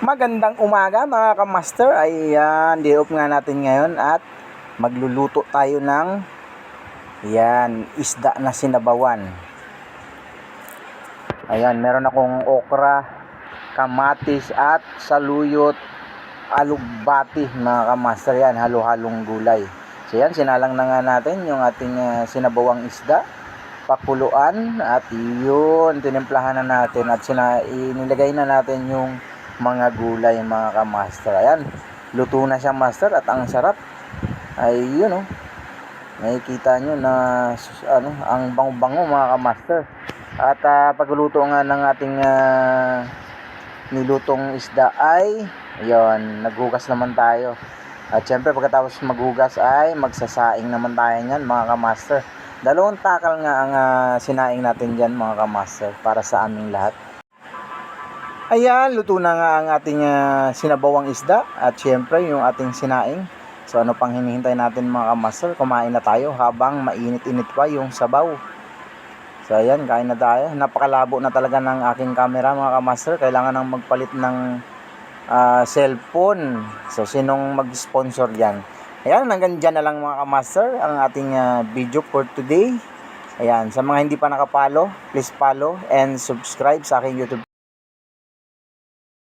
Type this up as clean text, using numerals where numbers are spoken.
Magandang umaga mga kamaster. Ayan, day off nga natin ngayon at magluluto tayo ng isda na sinabawan. Ayan, meron akong okra, kamatis at saluyot, alugbati mga kamaster. Yan, halo-halong gulay. So yan, sinalang na nga natin yung ating sinabawang isda, pakuluan, at yun, tinimplahan na natin at inilagay na natin yung mga gulay mga kamaster. Ayan, luto na siya master at ang sarap. Ay yun nakikita nyo na ang bango-bango mga kamaster. At pagluluto nga ng ating nilutong isda ay yun, naghugas naman tayo. At syempre pagkatapos maghugas ay magsasaing naman tayo nyan mga kamaster. Dalawang takal nga ang sinaing natin dyan mga kamaster para sa aming lahat. Ayan, luto na nga ang ating sinabawang isda at syempre yung ating sinaing. So ano pang hinihintay natin mga kamaster? Kumain na tayo habang mainit-init pa yung sabaw. So ayan, kain na tayo. Napakalabo na talaga ng aking camera mga kamaster. Kailangan nang magpalit ng cellphone. So sinong mag-sponsor yan? Ayan, hanggang dyan na lang mga kamaster ang ating video for today. Ayan, sa mga hindi pa nakapalo, please follow and subscribe sa aking YouTube.